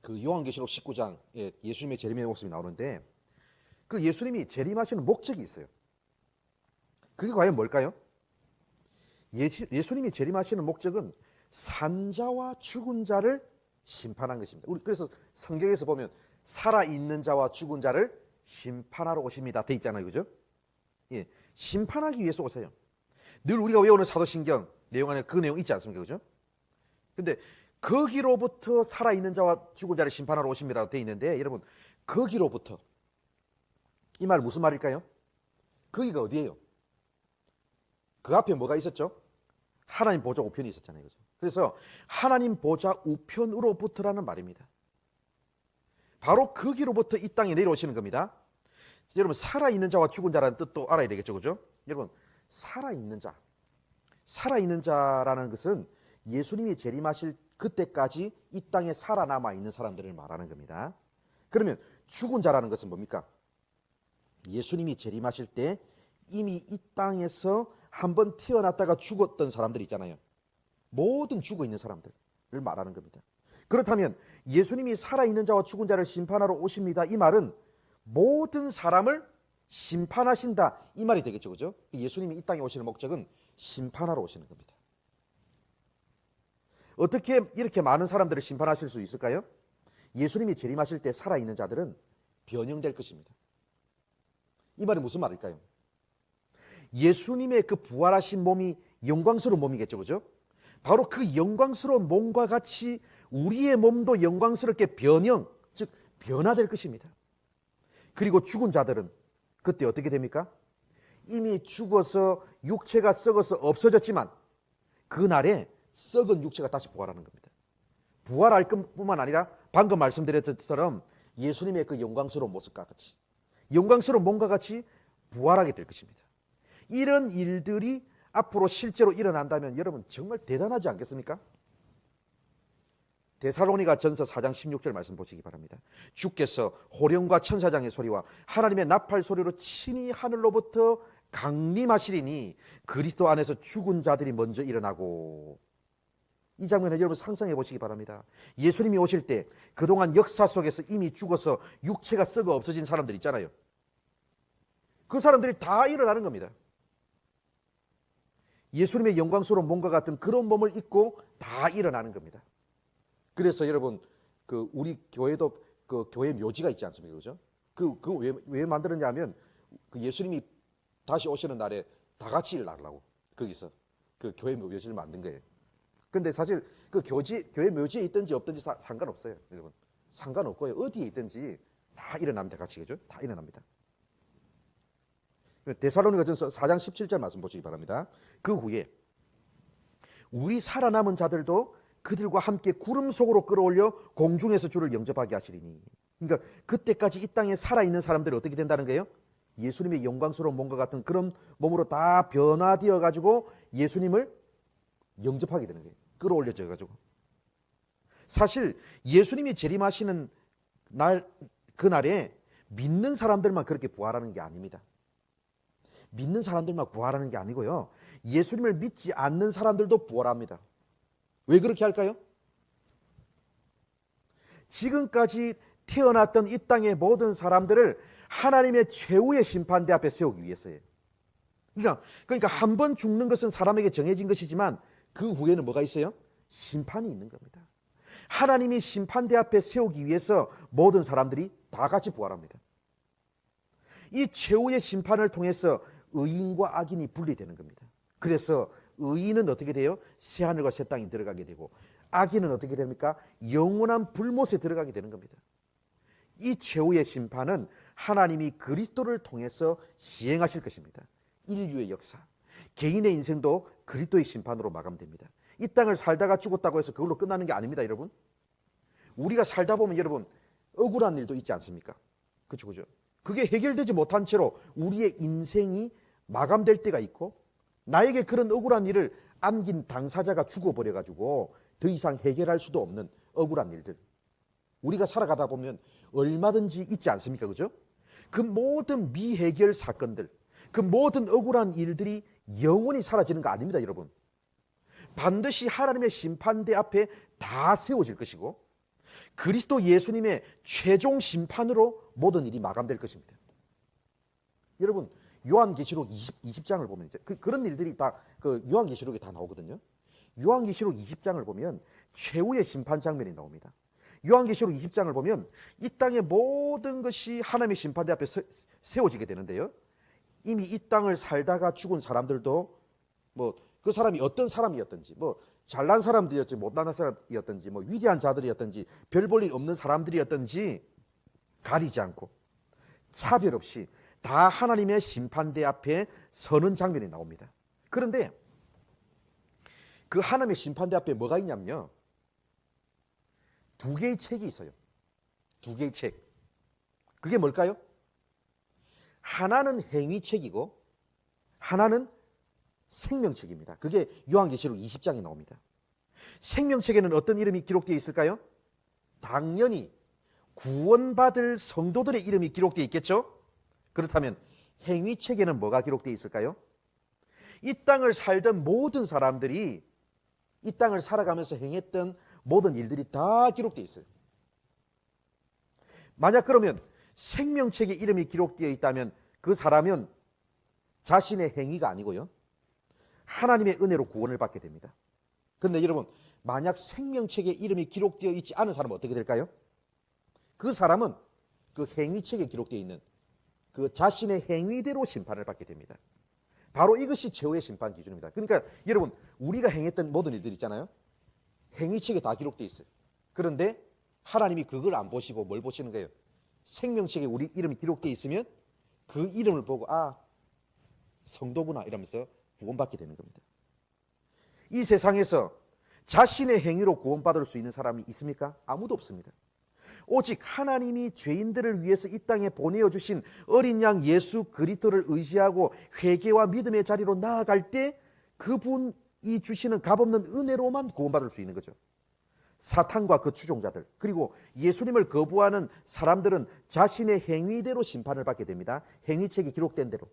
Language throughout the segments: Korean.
그 요한계시록 19장에 예수님의 재림의 모습이 나오는데 그 예수님이 재림하시는 목적이 있어요. 그게 과연 뭘까요? 예수님이 재림하시는 목적은 산자와 죽은 자를 심판한 것입니다. 우리 그래서 성경에서 보면 살아있는 자와 죽은 자를 심판하러 오십니다. 돼 있잖아요. 그죠? 예, 심판하기 위해서 오세요. 늘 우리가 외우는 사도신경 내용 안에 그 내용 있지 않습니까? 그죠? 근데 거기로부터 살아있는 자와 죽은 자를 심판하러 오십니다. 돼 있는데 여러분 거기로부터 이 말 무슨 말일까요? 거기가 어디예요? 그 앞에 뭐가 있었죠? 하나님 보좌 우편이 있었잖아요. 그죠? 그래서 하나님 보좌 우편으로부터라는 말입니다. 바로 거기로부터 이 땅에 내려오시는 겁니다. 여러분 살아있는 자와 죽은 자라는 뜻도 알아야 되겠죠. 그죠? 여러분 살아있는 자라는 것은 예수님이 재림하실 그때까지 이 땅에 살아남아 있는 사람들을 말하는 겁니다. 그러면 죽은 자라는 것은 뭡니까? 예수님이 재림하실 때 이미 이 땅에서 한번 태어났다가 죽었던 사람들 있잖아요. 모든 죽어 있는 사람들을 말하는 겁니다. 그렇다면 예수님이 살아있는 자와 죽은 자를 심판하러 오십니다. 이 말은 모든 사람을 심판하신다 이 말이 되겠죠. 그죠? 예수님이 이 땅에 오시는 목적은 심판하러 오시는 겁니다. 어떻게 이렇게 많은 사람들을 심판하실 수 있을까요? 예수님이 재림하실 때 살아있는 자들은 변형될 것입니다. 이 말이 무슨 말일까요? 예수님의 그 부활하신 몸이 영광스러운 몸이겠죠. 그죠? 바로 그 영광스러운 몸과 같이 우리의 몸도 영광스럽게 변형, 즉 변화될 것입니다. 그리고 죽은 자들은 그때 어떻게 됩니까? 이미 죽어서 육체가 썩어서 없어졌지만 그날에 썩은 육체가 다시 부활하는 겁니다. 부활할 뿐만 아니라 방금 말씀드렸던 것처럼 예수님의 그 영광스러운 모습과 같이 영광스러운 몸과 같이 부활하게 될 것입니다. 이런 일들이 앞으로 실제로 일어난다면 여러분 정말 대단하지 않겠습니까? 데살로니가 전서 4장 16절 말씀 보시기 바랍니다. 주께서 호령과 천사장의 소리와 하나님의 나팔 소리로 친히 하늘로부터 강림하시리니 그리스도 안에서 죽은 자들이 먼저 일어나고. 이 장면을 여러분 상상해 보시기 바랍니다. 예수님이 오실 때 그동안 역사 속에서 이미 죽어서 육체가 썩어 없어진 사람들 있잖아요. 그 사람들이 다 일어나는 겁니다. 예수님의 영광스러운 몸과 같은 그런 몸을 입고 다 일어나는 겁니다. 그래서 여러분 그 우리 교회도 그 교회 묘지가 있지 않습니까? 그죠? 왜 만들었냐면 그 예수님이 다시 오시는 날에 다 같이 일어나려고 거기서 그 교회 묘지를 만든 거예요. 근데 사실 그 교회 묘지에 있든지 없든지 상관없어요. 여러분 상관없고요. 어디에 있든지 다 일어납니다. 같이. 그죠? 다 일어납니다. 데살로니가전서 4장 17절 말씀 보시기 바랍니다. 그 후에 우리 살아남은 자들도 그들과 함께 구름 속으로 끌어올려 공중에서 주를 영접하게 하시리니. 그러니까 그때까지 이 땅에 살아있는 사람들이 어떻게 된다는 거예요? 예수님의 영광스러운 몸과 같은 그런 몸으로 다 변화되어 가지고 예수님을 영접하게 되는 거예요. 끌어올려져 가지고. 사실 예수님이 재림하시는 날 그날에 믿는 사람들만 그렇게 부활하는 게 아닙니다. 믿는 사람들만 부활하는 게 아니고요. 예수님을 믿지 않는 사람들도 부활합니다. 왜 그렇게 할까요? 지금까지 태어났던 이 땅의 모든 사람들을 하나님의 최후의 심판대 앞에 세우기 위해서예요. 그러니까 한 번 죽는 것은 사람에게 정해진 것이지만 그 후에는 뭐가 있어요? 심판이 있는 겁니다. 하나님이 심판대 앞에 세우기 위해서 모든 사람들이 다 같이 부활합니다. 이 최후의 심판을 통해서 의인과 악인이 분리되는 겁니다. 그래서 의인은 어떻게 돼요? 새하늘과 새 땅이 들어가게 되고 악인은 어떻게 됩니까? 영원한 불못에 들어가게 되는 겁니다. 이 최후의 심판은 하나님이 그리스도를 통해서 시행하실 것입니다. 인류의 역사, 개인의 인생도 그리스도의 심판으로 마감됩니다. 이 땅을 살다가 죽었다고 해서 그걸로 끝나는 게 아닙니다. 여러분 우리가 살다 보면 여러분 억울한 일도 있지 않습니까? 그렇죠. 그게 해결되지 못한 채로 우리의 인생이 마감될 때가 있고 나에게 그런 억울한 일을 안긴 당사자가 죽어버려가지고 더 이상 해결할 수도 없는 억울한 일들 우리가 살아가다 보면 얼마든지 있지 않습니까? 그죠? 그 모든 미해결 사건들 그 모든 억울한 일들이 영원히 사라지는 거 아닙니다. 여러분 반드시 하나님의 심판대 앞에 다 세워질 것이고 그리스도 예수님의 최종 심판으로 모든 일이 마감될 것입니다. 여러분, 요한계시록 20장을 보면 이제 그런 일들이 다 그 요한계시록에 다 나오거든요. 요한계시록 20장을 보면 최후의 심판 장면이 나옵니다. 요한계시록 20장을 보면 이 땅의 모든 것이 하나님의 심판대 앞에 세워지게 되는데요. 이미 이 땅을 살다가 죽은 사람들도 뭐 그 사람이 어떤 사람이었든지, 뭐 잘난 사람들이었지 못난 사람이었든지, 뭐 위대한 자들이었든지 별 볼 일 없는 사람들이었든지 가리지 않고 차별 없이 다 하나님의 심판대 앞에 서는 장면이 나옵니다. 그런데 그 하나님의 심판대 앞에 뭐가 있냐면요, 두 개의 책이 있어요. 두 개의 책. 그게 뭘까요? 하나는 행위책이고 하나는 생명책입니다. 그게 요한계시록 20장에 나옵니다. 생명책에는 어떤 이름이 기록되어 있을까요? 당연히 구원받을 성도들의 이름이 기록되어 있겠죠? 그렇다면 행위책에는 뭐가 기록되어 있을까요? 이 땅을 살던 모든 사람들이 이 땅을 살아가면서 행했던 모든 일들이 다 기록되어 있어요. 만약 그러면 생명책에 이름이 기록되어 있다면 그 사람은 자신의 행위가 아니고요, 하나님의 은혜로 구원을 받게 됩니다. 그런데 여러분, 만약 생명책에 이름이 기록되어 있지 않은 사람은 어떻게 될까요? 그 사람은 그 행위책에 기록되어 있는 그 자신의 행위대로 심판을 받게 됩니다. 바로 이것이 최후의 심판 기준입니다. 그러니까 여러분, 우리가 행했던 모든 일들 있잖아요, 행위책에 다 기록되어 있어요. 그런데 하나님이 그걸 안 보시고 뭘 보시는 거예요? 생명책에 우리 이름이 기록되어 있으면 그 이름을 보고 아, 성도구나 이러면서 구원받게 되는 겁니다. 이 세상에서 자신의 행위로 구원받을 수 있는 사람이 있습니까? 아무도 없습니다. 오직 하나님이 죄인들을 위해서 이 땅에 보내어 주신 어린 양 예수 그리스도를 의지하고 회개와 믿음의 자리로 나아갈 때 그분이 주시는 값없는 은혜로만 구원받을 수 있는 거죠. 사탄과 그 추종자들, 그리고 예수님을 거부하는 사람들은 자신의 행위대로 심판을 받게 됩니다. 행위책이 기록된 대로.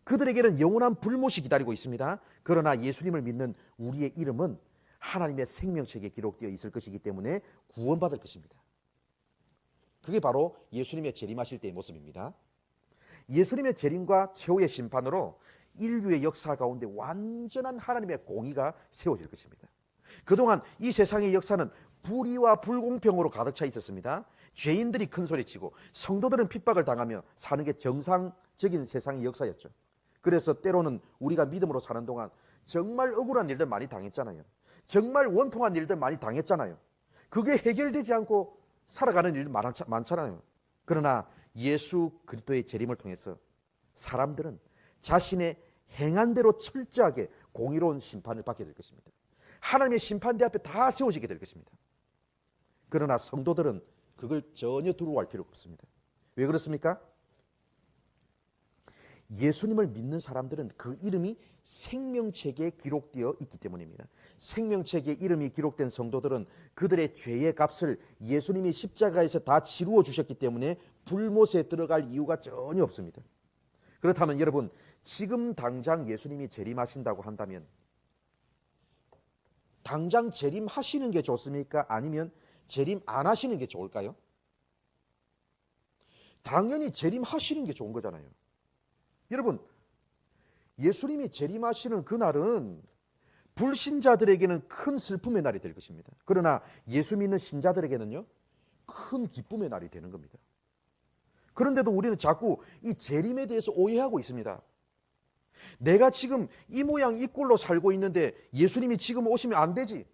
그들에게는 영원한 불못이 기다리고 있습니다. 그러나 예수님을 믿는 우리의 이름은 하나님의 생명책에 기록되어 있을 것이기 때문에 구원받을 것입니다. 그게 바로 예수님의 재림하실 때의 모습입니다. 예수님의 재림과 최후의 심판으로 인류의 역사 가운데 완전한 하나님의 공의가 세워질 것입니다. 그동안 이 세상의 역사는 불의와 불공평으로 가득 차 있었습니다. 죄인들이 큰 소리치고 성도들은 핍박을 당하며 사는 게 정상적인 세상의 역사였죠. 그래서 때로는 우리가 믿음으로 사는 동안 정말 억울한 일들 많이 당했잖아요. 정말 원통한 일들 많이 당했잖아요. 그게 해결되지 않고 살아가는 일 많잖아요. 그러나 예수 그리스도의 재림을 통해서 사람들은 자신의 행한 대로 철저하게 공의로운 심판을 받게 될 것입니다. 하나님의 심판대 앞에 다 세워지게 될 것입니다. 그러나 성도들은 그걸 전혀 두려워할 필요가 없습니다. 왜 그렇습니까? 예수님을 믿는 사람들은 그 이름이 생명책에 기록되어 있기 때문입니다. 생명책에 이름이 기록된 성도들은 그들의 죄의 값을 예수님이 십자가에서 다 치루어 주셨기 때문에 불못에 들어갈 이유가 전혀 없습니다. 그렇다면 여러분, 지금 당장 예수님이 재림하신다고 한다면 당장 재림하시는 게 좋습니까? 아니면 재림 안 하시는 게 좋을까요? 당연히 재림하시는 게 좋은 거잖아요. 여러분, 예수님이 재림하시는 그날은 불신자들에게는 큰 슬픔의 날이 될 것입니다. 그러나 예수 믿는 신자들에게는요, 큰 기쁨의 날이 되는 겁니다. 그런데도 우리는 자꾸 이 재림에 대해서 오해하고 있습니다. 내가 지금 이 모양 이 꼴로 살고 있는데 예수님이 지금 오시면 안 되지.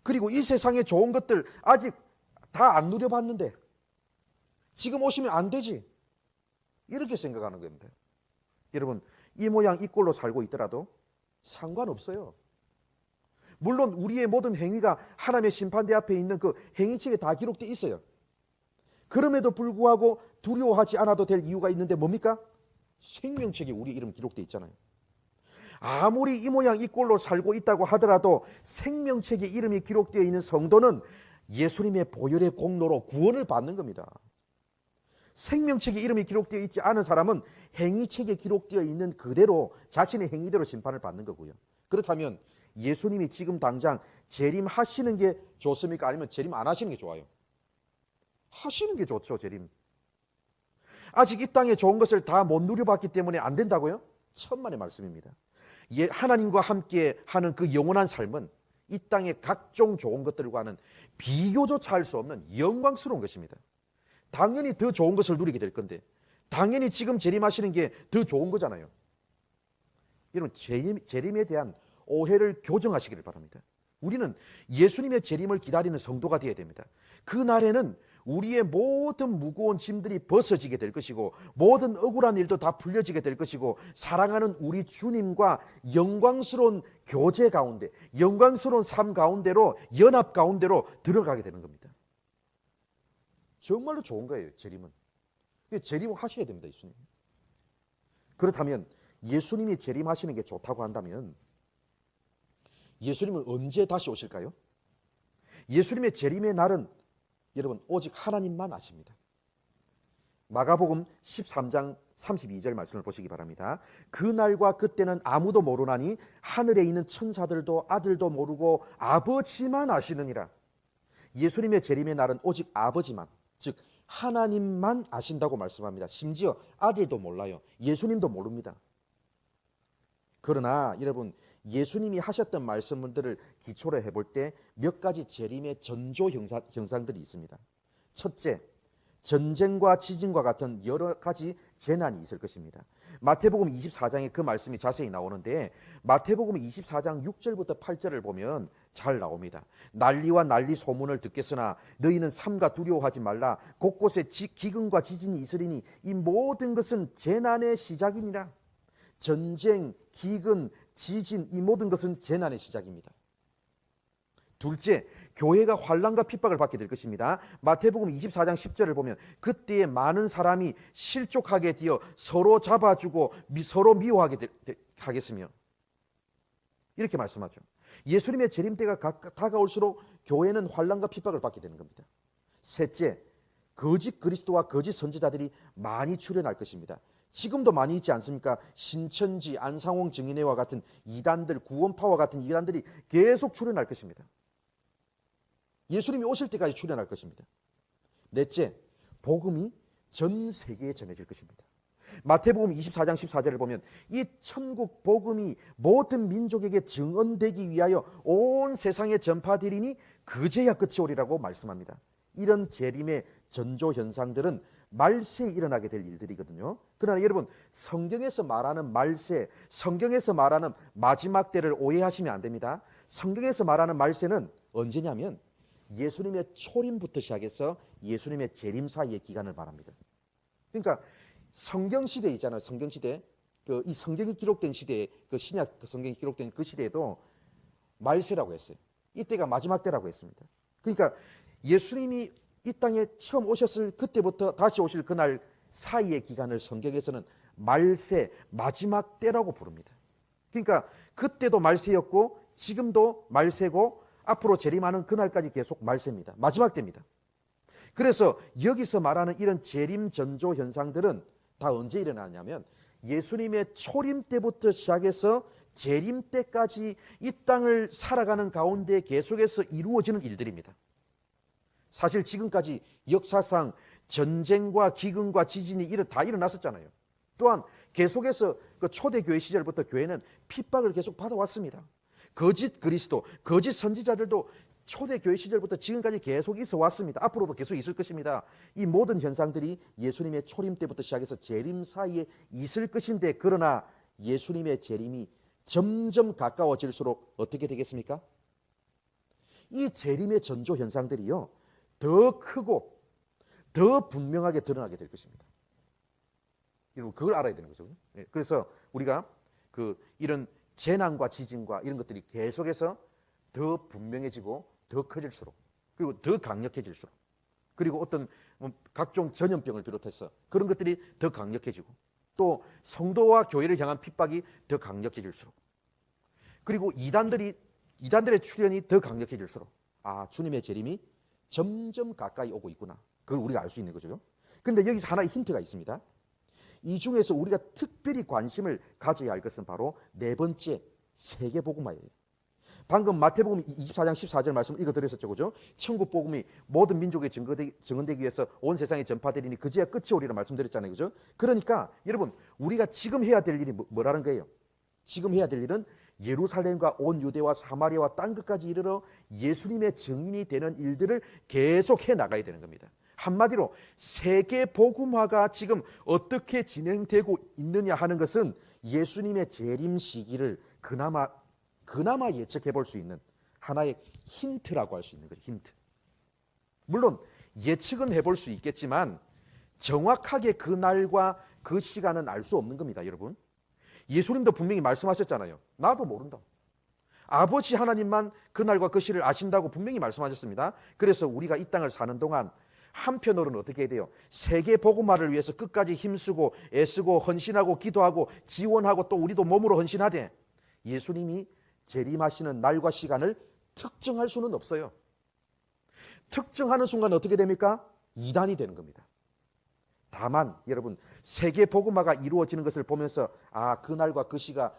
그리고 이 세상의 좋은 것들 아직 다 안 누려봤는데 지금 오시면 안 되지. 이렇게 생각하는 겁니다. 여러분, 이 모양 이 꼴로 살고 있더라도 상관없어요. 물론 우리의 모든 행위가 하나님의 심판대 앞에 있는 그 행위책에 다 기록되어 있어요. 그럼에도 불구하고 두려워하지 않아도 될 이유가 있는데 뭡니까? 생명책에 우리 이름 기록되어 있잖아요. 아무리 이 모양 이 꼴로 살고 있다고 하더라도 생명책에 이름이 기록되어 있는 성도는 예수님의 보혈의 공로로 구원을 받는 겁니다. 생명책에 이름이 기록되어 있지 않은 사람은 행위책에 기록되어 있는 그대로 자신의 행위대로 심판을 받는 거고요. 그렇다면 예수님이 지금 당장 재림하시는 게 좋습니까? 아니면 재림 안 하시는 게 좋아요? 하시는 게 좋죠, 재림. 아직 이 땅에 좋은 것을 다 못 누려봤기 때문에 안 된다고요? 천만의 말씀입니다. 하나님과 함께 하는 그 영원한 삶은 이 땅의 각종 좋은 것들과는 비교조차 할 수 없는 영광스러운 것입니다. 당연히 더 좋은 것을 누리게 될 건데, 당연히 지금 재림하시는 게 더 좋은 거잖아요. 여러분, 재림에 대한 오해를 교정하시기를 바랍니다. 우리는 예수님의 재림을 기다리는 성도가 되어야 됩니다. 그 날에는 우리의 모든 무거운 짐들이 벗어지게 될 것이고, 모든 억울한 일도 다 풀려지게 될 것이고, 사랑하는 우리 주님과 영광스러운 교제 가운데, 영광스러운 삶 가운데로, 연합 가운데로 들어가게 되는 겁니다. 정말로 좋은 거예요, 재림은. 재림을 하셔야 됩니다, 예수님. 그렇다면 예수님이 재림하시는 게 좋다고 한다면 예수님은 언제 다시 오실까요? 예수님의 재림의 날은 여러분 오직 하나님만 아십니다. 마가복음 13장 32절 말씀을 보시기 바랍니다. 그 날과 그때는 아무도 모르나니 하늘에 있는 천사들도 아들도 모르고 아버지만 아시느니라. 예수님의 재림의 날은 오직 아버지만, 즉 하나님만 아신다고 말씀합니다. 심지어 아들도 몰라요. 예수님도 모릅니다. 그러나 여러분, 예수님이 하셨던 말씀들을 기초로 해볼 때 몇 가지 재림의 전조 형상들이 있습니다. 첫째, 전쟁과 지진과 같은 여러 가지 재난이 있을 것입니다. 마태복음 24장에 그 말씀이 자세히 나오는데, 마태복음 24장 6절부터 8절을 보면 잘 나옵니다. 난리와 난리 소문을 듣겠으나 너희는 삼가 두려워하지 말라. 곳곳에 기근과 지진이 있으리니 이 모든 것은 재난의 시작이니라. 전쟁, 기근, 지진, 이 모든 것은 재난의 시작입니다. 둘째, 교회가 환난과 핍박을 받게 될 것입니다. 마태복음 24장 10절을 보면 그때에 많은 사람이 실족하게 되어 서로 잡아주고 서로 미워하게 하겠으며, 이렇게 말씀하죠. 예수님의 재림 때가 다가올수록 교회는 환난과 핍박을 받게 되는 겁니다. 셋째, 거짓 그리스도와 거짓 선지자들이 많이 출현할 것입니다. 지금도 많이 있지 않습니까? 신천지, 안상홍 증인회와 같은 이단들, 구원파와 같은 이단들이 계속 출현할 것입니다. 예수님이 오실 때까지 출현할 것입니다. 넷째, 복음이 전 세계에 전해질 것입니다. 마태복음 24장 14절을 보면 이 천국 복음이 모든 민족에게 증언되기 위하여 온 세상에 전파되리니 그제야 끝이 오리라고 말씀합니다. 이런 재림의 전조 현상들은 말세에 일어나게 될 일들이거든요. 그러나 여러분, 성경에서 말하는 말세, 성경에서 말하는 마지막 때를 오해하시면 안 됩니다. 성경에서 말하는 말세는 언제냐면 예수님의 초림부터 시작해서 예수님의 재림 사이의 기간을 말합니다. 그러니까 성경시대 있잖아요. 성경시대. 이 성경이 기록된 시대에, 신약 성경이 기록된 그 시대에도 말세라고 했어요. 이때가 마지막 때라고 했습니다. 그러니까 예수님이 이 땅에 처음 오셨을 그때부터 다시 오실 그날 사이의 기간을 성경에서는 말세, 마지막 때라고 부릅니다. 그러니까 그때도 말세였고 지금도 말세고 앞으로 재림하는 그날까지 계속 말세입니다. 마지막 때입니다. 그래서 여기서 말하는 이런 재림 전조 현상들은 다 언제 일어나냐면 예수님의 초림 때부터 시작해서 재림 때까지 이 땅을 살아가는 가운데 계속해서 이루어지는 일들입니다. 사실 지금까지 역사상 전쟁과 기근과 지진이 다 일어났었잖아요. 또한 계속해서 그 초대교회 시절부터 교회는 핍박을 계속 받아왔습니다. 거짓 그리스도, 거짓 선지자들도 초대교회 시절부터 지금까지 계속 있어 왔습니다. 앞으로도 계속 있을 것입니다. 이 모든 현상들이 예수님의 초림 때부터 시작해서 재림 사이에 있을 것인데, 그러나 예수님의 재림이 점점 가까워질수록 어떻게 되겠습니까? 이 재림의 전조 현상들이요, 더 크고 더 분명하게 드러나게 될 것입니다. 여러분, 그걸 알아야 되는 거죠. 그래서 우리가 이런 재난과 지진과 이런 것들이 계속해서 더 분명해지고 더 커질수록, 그리고 더 강력해질수록, 그리고 어떤 각종 전염병을 비롯해서 그런 것들이 더 강력해지고, 또 성도와 교회를 향한 핍박이 더 강력해질수록, 그리고 이단들의 출현이 더 강력해질수록, 주님의 재림이 점점 가까이 오고 있구나, 그걸 우리가 알 수 있는 거죠. 그런데 여기서 하나의 힌트가 있습니다. 이 중에서 우리가 특별히 관심을 가져야 할 것은 바로 네 번째 세계복음화예요. 방금 마태복음 24장 14절 말씀 읽어드렸었죠, 그죠? 천국 복음이 모든 민족에 증언되기 위해서 온 세상에 전파되리니 그제야 끝이 오리라 말씀드렸잖아요, 그죠? 그러니까 여러분, 우리가 지금 해야 될 일이 뭐라는 거예요? 지금 해야 될 일은 예루살렘과 온 유대와 사마리아와 땅 끝까지 이르러 예수님의 증인이 되는 일들을 계속 해 나가야 되는 겁니다. 한마디로 세계 복음화가 지금 어떻게 진행되고 있느냐 하는 것은 예수님의 재림 시기를 그나마 예측해 볼 수 있는 하나의 힌트라고 할 수 있는 거죠. 힌트. 물론 예측은 해볼 수 있겠지만 정확하게 그 날과 그 시간은 알 수 없는 겁니다, 여러분. 예수님도 분명히 말씀하셨잖아요. 나도 모른다. 아버지 하나님만 그 날과 그 시를 아신다고 분명히 말씀하셨습니다. 그래서 우리가 이 땅을 사는 동안 한편으로는 어떻게 해야 돼요? 세계 복음화를 위해서 끝까지 힘쓰고 애쓰고 헌신하고 기도하고 지원하고 또 우리도 몸으로 헌신하되 예수님이 재림하시는 날과 시간을 특정할 수는 없어요. 특정하는 순간 어떻게 됩니까? 이단이 되는 겁니다. 다만 여러분, 세계 복음화가 이루어지는 것을 보면서 아, 그 날과 그 시가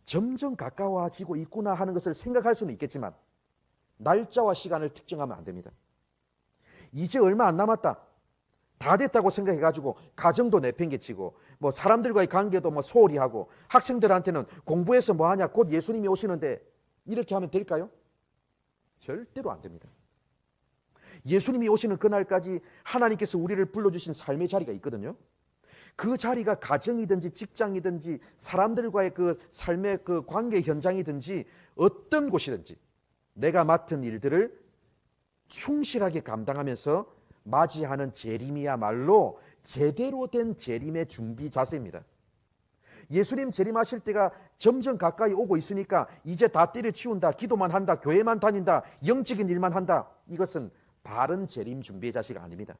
점점 가까워지고 있구나 하는 것을 생각할 수는 있겠지만 날짜와 시간을 특정하면 안 됩니다. 이제 얼마 안 남았다, 다 됐다고 생각해가지고 가정도 내팽개치고 뭐 사람들과의 관계도 뭐 소홀히 하고 학생들한테는 공부해서 뭐하냐, 곧 예수님이 오시는데 이렇게 하면 될까요? 절대로 안 됩니다. 예수님이 오시는 그날까지 하나님께서 우리를 불러주신 삶의 자리가 있거든요. 그 자리가 가정이든지 직장이든지 사람들과의 그 삶의 그 관계 현장이든지 어떤 곳이든지 내가 맡은 일들을 충실하게 감당하면서 맞이하는 재림이야말로 제대로 된 재림의 준비 자세입니다. 예수님 재림하실 때가 점점 가까이 오고 있으니까 이제 다 때려치운다, 기도만 한다, 교회만 다닌다, 영적인 일만 한다, 이것은 바른 재림 준비의 자세가 아닙니다.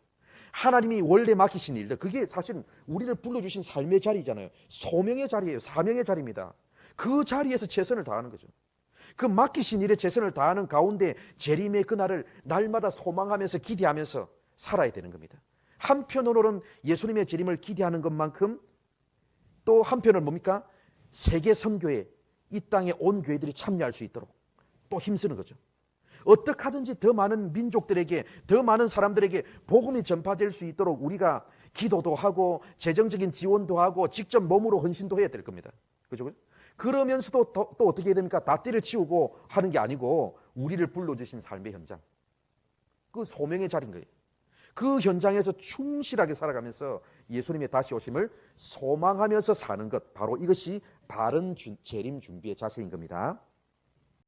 하나님이 원래 맡기신 일들, 그게 사실 우리를 불러주신 삶의 자리잖아요. 소명의 자리예요. 사명의 자리입니다. 그 자리에서 최선을 다하는 거죠. 그 맡기신 일에 최선을 다하는 가운데 재림의 그날을 날마다 소망하면서 기대하면서 살아야 되는 겁니다. 한편으로는 예수님의 재림을 기대하는 것만큼 또 한편은 뭡니까? 세계 선교에 이 땅에 온 교회들이 참여할 수 있도록 또 힘쓰는 거죠. 어떻게 하든지 더 많은 민족들에게, 더 많은 사람들에게 복음이 전파될 수 있도록 우리가 기도도 하고 재정적인 지원도 하고 직접 몸으로 헌신도 해야 될 겁니다. 그죠? 그러면서도 또 어떻게 해야 됩니까? 다 때려치우고 하는 게 아니고 우리를 불러주신 삶의 현장, 그 소명의 자리인 거예요. 그 현장에서 충실하게 살아가면서 예수님의 다시 오심을 소망하면서 사는 것, 바로 이것이 바른 재림 준비의 자세인 겁니다.